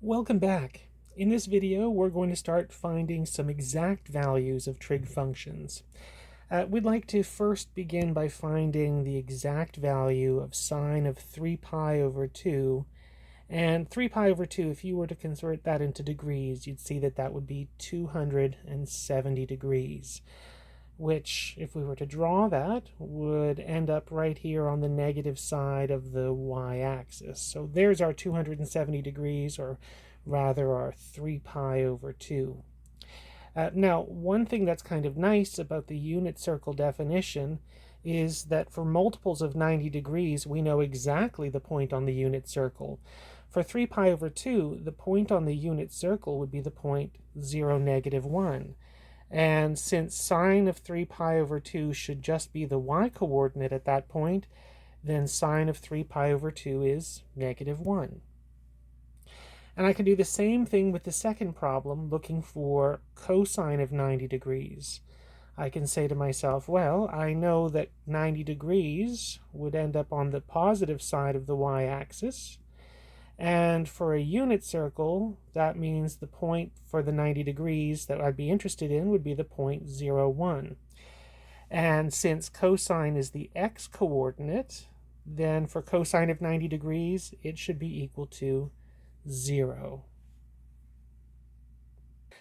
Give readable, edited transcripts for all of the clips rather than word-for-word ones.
Welcome back. In this video, we're going to start finding some exact values of trig functions. We'd like to first begin by finding the exact value of sine of 3 pi over 2. And 3 pi over 2, if you were to convert that into degrees, you'd see that that would be 270 degrees, which, if we were to draw that, would end up right here on the negative side of the y-axis. So there's our 270 degrees, or rather our 3 pi over 2. Now, one thing that's kind of nice about the unit circle definition is that for multiples of 90 degrees, we know exactly the point on the unit circle. For 3 pi over 2, the point on the unit circle would be the point 0, negative 1. And since sine of 3 pi over 2 should just be the y-coordinate at that point, then sine of 3 pi over 2 is negative 1. And I can do the same thing with the second problem, looking for cosine of 90 degrees. I can say to myself, well, I know that 90 degrees would end up on the positive side of the y-axis. And for a unit circle, that means the point for the 90 degrees that I'd be interested in would be the point 0, 1. And since cosine is the x-coordinate, then for cosine of 90 degrees, it should be equal to 0.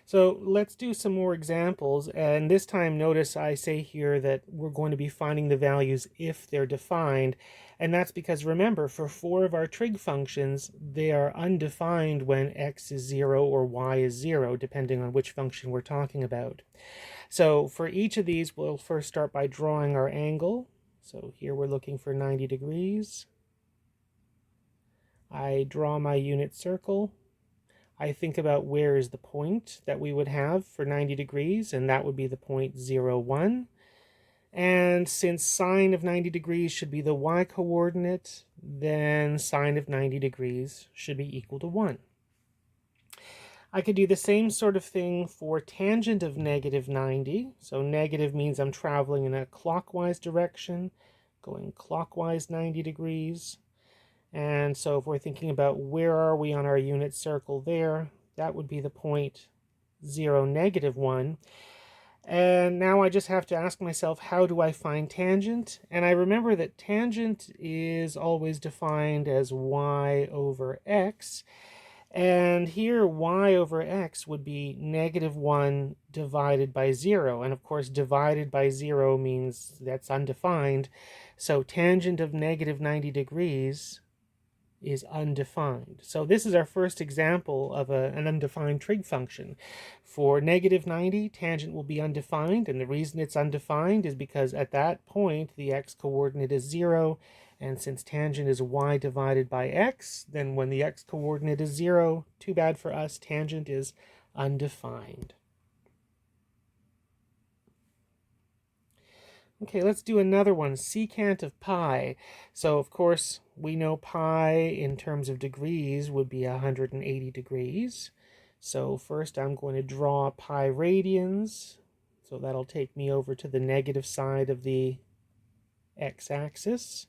So let's do some more examples, and this time notice I say here that we're going to be finding the values if they're defined, and that's because remember, for 4 of our trig functions, they are undefined when x is 0 or y is 0, depending on which function we're talking about. So for each of these, we'll first start by drawing our angle. So here we're looking for 90 degrees. I draw my unit circle. I think about where is the point that we would have for 90 degrees, and that would be the point 0, 1. And since sine of 90 degrees should be the y-coordinate, then sine of 90 degrees should be equal to 1. I could do the same sort of thing for tangent of negative 90. So negative means I'm traveling in a clockwise direction, going clockwise 90 degrees. And so if we're thinking about where are we on our unit circle there, that would be the point 0, negative 1. And now I just have to ask myself, how do I find tangent? And I remember that tangent is always defined as y over x. And here y over x would be negative 1 divided by 0. And of course, divided by 0 means that's undefined. So tangent of negative 90 degrees is undefined. So this is our first example of an undefined trig function. For negative 90, tangent will be undefined, and the reason it's undefined is because at that point the x-coordinate is 0, and since tangent is y divided by x, then when the x-coordinate is 0, too bad for us, tangent is undefined. Okay, let's do another one, secant of pi. So, of course, we know pi in terms of degrees would be 180 degrees. So first I'm going to draw pi radians. So that'll take me over to the negative side of the x-axis.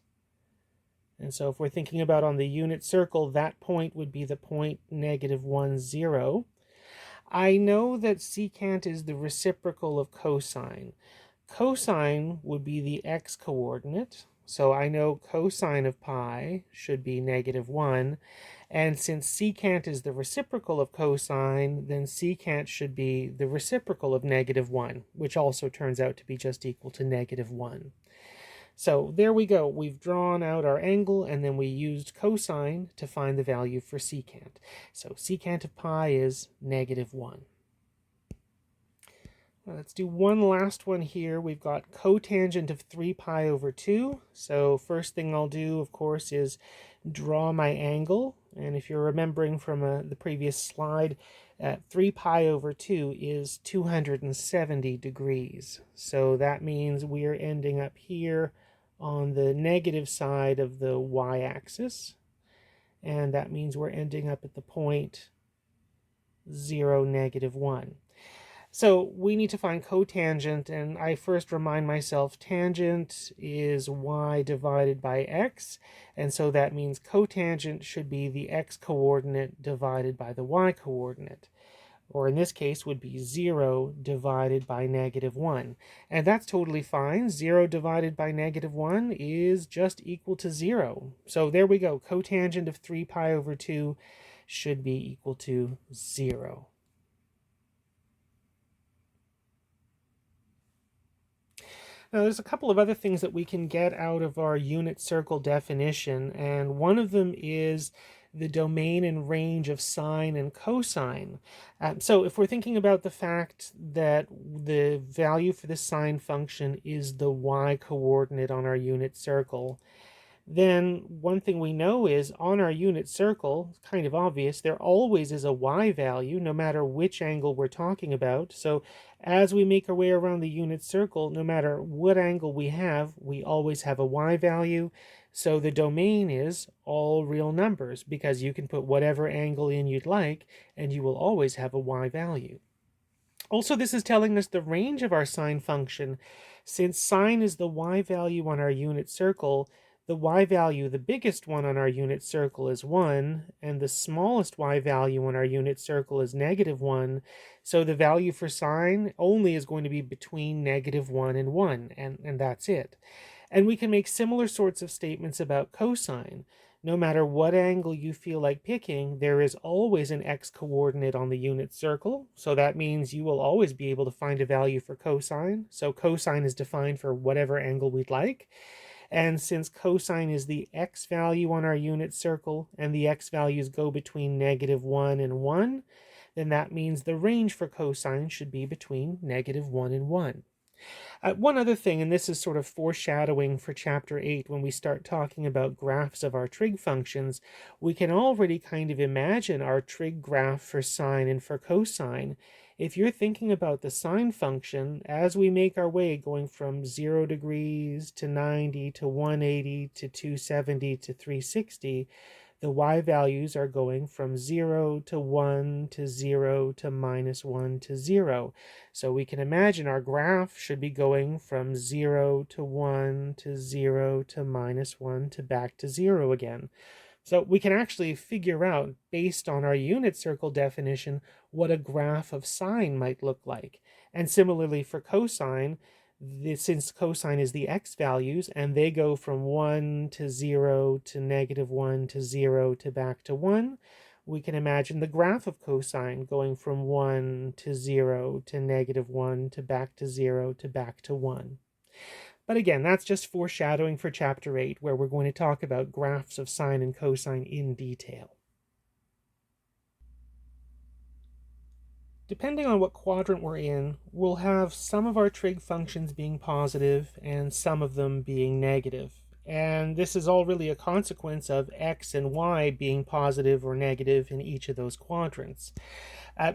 And so if we're thinking about on the unit circle, that point would be the point negative 1, 0. I know that secant is the reciprocal of cosine. Cosine would be the x-coordinate, so I know cosine of pi should be negative 1, and since secant is the reciprocal of cosine, then secant should be the reciprocal of negative 1, which also turns out to be just equal to negative 1. So there we go. We've drawn out our angle, and then we used cosine to find the value for secant. So secant of pi is negative 1. Let's do one last one here. We've got cotangent of 3 pi over 2. So first thing I'll do, of course, is draw my angle. And if you're remembering from the previous slide, 3 pi over 2 is 270 degrees. So that means we're ending up here on the negative side of the y-axis. And that means we're ending up at the point 0, negative 1. So we need to find cotangent, and I first remind myself tangent is y divided by x, and so that means cotangent should be the x coordinate divided by the y coordinate, or in this case would be 0 divided by -1. And that's totally fine. 0 divided by -1 is just equal to 0. So there we go. Cotangent of 3 pi over 2 should be equal to 0. Now, there's a couple of other things that we can get out of our unit circle definition, and one of them is the domain and range of sine and cosine. So if we're thinking about the fact that the value for the sine function is the y coordinate on our unit circle, then one thing we know is on our unit circle, it's kind of obvious, there always is a y value no matter which angle we're talking about. So as we make our way around the unit circle, no matter what angle we have, we always have a y value. So the domain is all real numbers because you can put whatever angle in you'd like and you will always have a y value. Also, this is telling us the range of our sine function. Since sine is the y value on our unit circle, the y value, the biggest one on our unit circle, is 1, and the smallest y value on our unit circle is -1. So the value for sine only is going to be between -1 and 1, and that's it. And we can make similar sorts of statements about cosine. No matter what angle you feel like picking, there is always an x coordinate on the unit circle, so that means you will always be able to find a value for cosine. So cosine is defined for whatever angle we'd like. And since cosine is the x value on our unit circle, and the x values go between -1 and 1, then that means the range for cosine should be between -1 and 1. One other thing, and this is sort of foreshadowing for Chapter 8, when we start talking about graphs of our trig functions, we can already kind of imagine our trig graph for sine and for cosine. If you're thinking about the sine function, as we make our way going from 0 degrees to 90 to 180 to 270 to 360, the y values are going from 0 to 1 to 0 to -1 to 0. So we can imagine our graph should be going from 0 to 1 to 0 to -1 to back to 0 again. So we can actually figure out, based on our unit circle definition, what a graph of sine might look like. And similarly for cosine, since cosine is the x values, and they go from 1 to 0 to -1 to 0 to back to 1, we can imagine the graph of cosine going from 1 to 0 to -1 to back to 0 to back to 1. But again, that's just foreshadowing for Chapter 8, where we're going to talk about graphs of sine and cosine in detail. Depending on what quadrant we're in, we'll have some of our trig functions being positive and some of them being negative. And this is all really a consequence of x and y being positive or negative in each of those quadrants.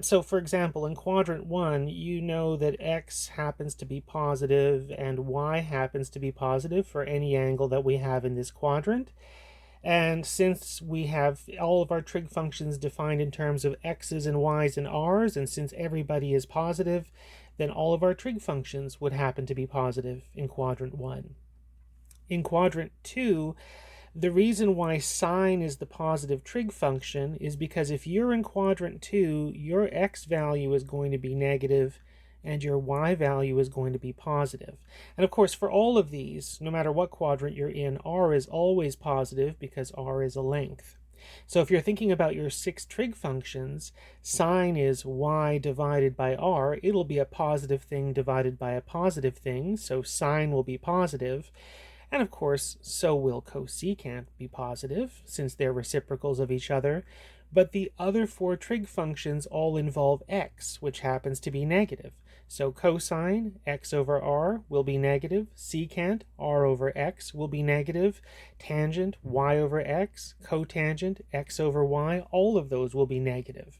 So for example, in quadrant 1, you know that x happens to be positive and y happens to be positive for any angle that we have in this quadrant. And since we have all of our trig functions defined in terms of x's and y's and r's, and since everybody is positive, then all of our trig functions would happen to be positive in quadrant 1. In quadrant 2, the reason why sine is the positive trig function is because if you're in quadrant 2, your x value is going to be negative and your y value is going to be positive. And of course, for all of these, no matter what quadrant you're in, r is always positive because r is a length. So if you're thinking about your 6 trig functions, sine is y divided by r. It'll be a positive thing divided by a positive thing, so sine will be positive. And of course, so will cosecant be positive, since they're reciprocals of each other. But the other 4 trig functions all involve x, which happens to be negative. So cosine, x over r, will be negative. Secant, r over x, will be negative. Tangent, y over x. Cotangent, x over y, all of those will be negative.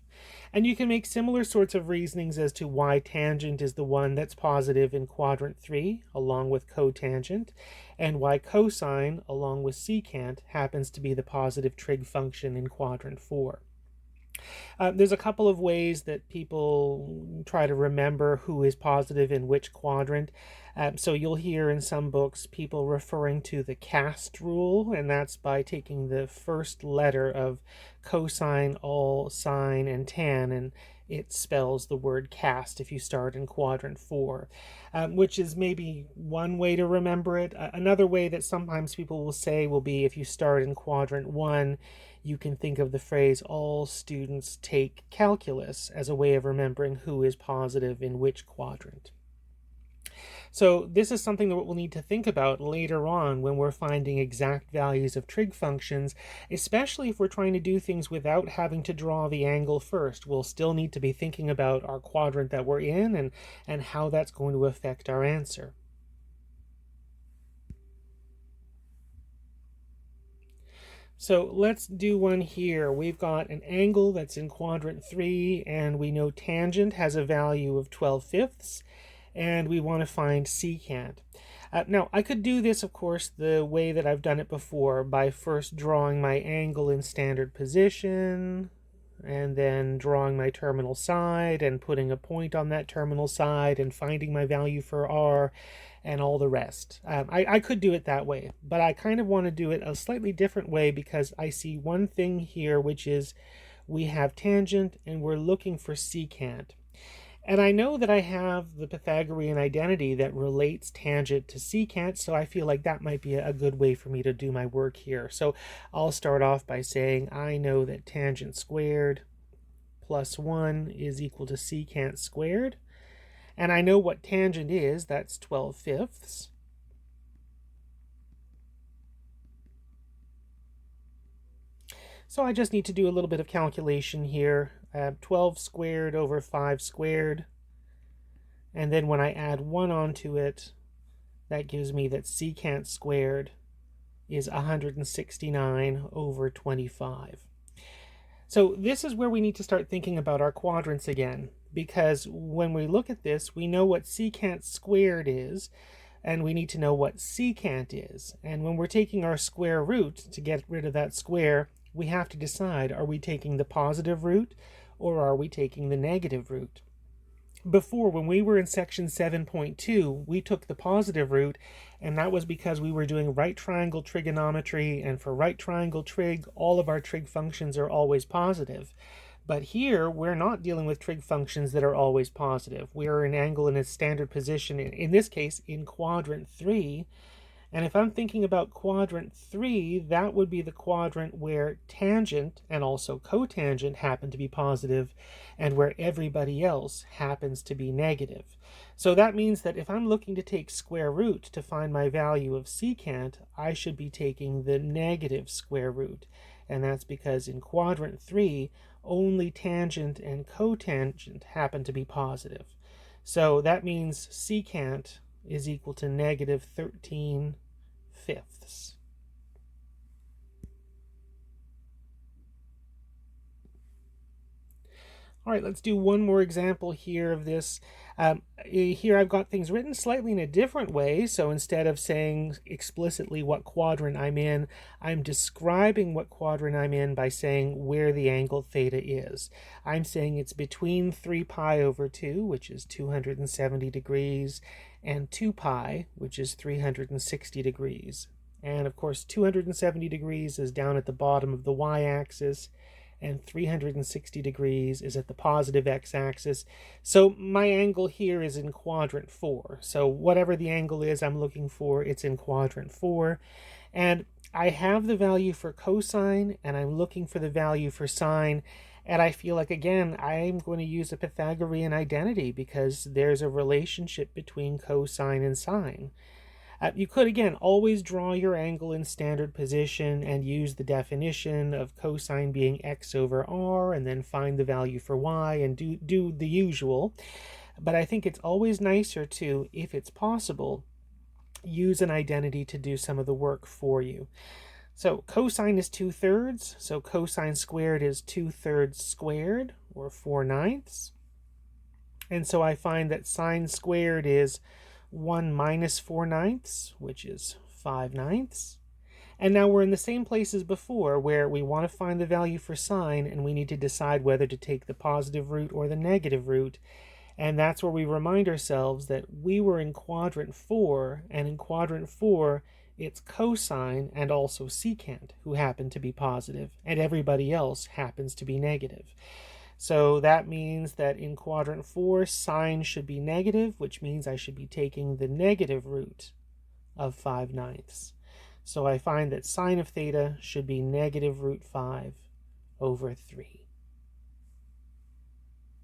And you can make similar sorts of reasonings as to why tangent is the one that's positive in quadrant 3, along with cotangent, and why cosine, along with secant, happens to be the positive trig function in quadrant 4. There's a couple of ways that people try to remember who is positive in which quadrant. So you'll hear in some books people referring to the cast rule, and that's by taking the first letter of cosine, all, sine, and tan, and it spells the word cast if you start in quadrant 4, which is maybe one way to remember it. Another way that sometimes people will say will be if you start in quadrant 1, you can think of the phrase all students take calculus as a way of remembering who is positive in which quadrant. So this is something that we'll need to think about later on when we're finding exact values of trig functions, especially if we're trying to do things without having to draw the angle first. We'll still need to be thinking about our quadrant that we're in and how that's going to affect our answer. So let's do one here. We've got an angle that's in quadrant 3, and we know tangent has a value of 12/5, and we want to find secant. Now, I could do this, of course, the way that I've done it before, by first drawing my angle in standard position, and then drawing my terminal side and putting a point on that terminal side and finding my value for r and all the rest. I could do it that way, but I kind of want to do it a slightly different way because I see one thing here, which is we have tangent and we're looking for secant. And I know that I have the Pythagorean identity that relates tangent to secant, so I feel like that might be a good way for me to do my work here. So I'll start off by saying I know that tangent squared plus 1 is equal to secant squared. And I know what tangent is, that's 12/5. So I just need to do a little bit of calculation here. 12 squared over 5 squared. And then when I add 1 onto it, that gives me that secant squared is 169 over 25. So this is where we need to start thinking about our quadrants again, because when we look at this, we know what secant squared is, and we need to know what secant is. And when we're taking our square root to get rid of that square, we have to decide, are we taking the positive root or are we taking the negative root? Before, when we were in section 7.2, we took the positive root, and that was because we were doing right triangle trigonometry, and for right triangle trig, all of our trig functions are always positive. But here, we're not dealing with trig functions that are always positive. We are an angle in its standard position, in this case, in quadrant 3. And if I'm thinking about quadrant 3, that would be the quadrant where tangent and also cotangent happen to be positive, and where everybody else happens to be negative. So that means that if I'm looking to take square root to find my value of secant, I should be taking the negative square root. And that's because in quadrant 3, only tangent and cotangent happen to be positive. So that means secant is equal to negative 13/5. All right, let's do one more example here of this. Here I've got things written slightly in a different way. So instead of saying explicitly what quadrant I'm in, I'm describing what quadrant I'm in by saying where the angle theta is. I'm saying it's between 3 pi over 2, which is 270 degrees, and 2 pi, which is 360 degrees. And of course, 270 degrees is down at the bottom of the y-axis, and 360 degrees is at the positive x-axis. So my angle here is in quadrant 4. So whatever the angle is I'm looking for, it's in quadrant 4. And I have the value for cosine, and I'm looking for the value for sine. And I feel like, again, I'm going to use a Pythagorean identity because there's a relationship between cosine and sine. You could, again, always draw your angle in standard position and use the definition of cosine being x over r and then find the value for y and do the usual. But I think it's always nicer to, if it's possible, use an identity to do some of the work for you. So cosine is 2/3, so cosine squared is 2/3 squared, or 4/9. And so I find that sine squared is 1 minus 4/9, which is 5/9. And now we're in the same place as before, where we want to find the value for sine, and we need to decide whether to take the positive root or the negative root. And that's where we remind ourselves that we were in quadrant 4, and in quadrant 4, it's cosine and also secant who happen to be positive, and everybody else happens to be negative. So that means that in quadrant 4, sine should be negative, which means I should be taking the negative root of 5/9. So I find that sine of theta should be negative root 5 over 3.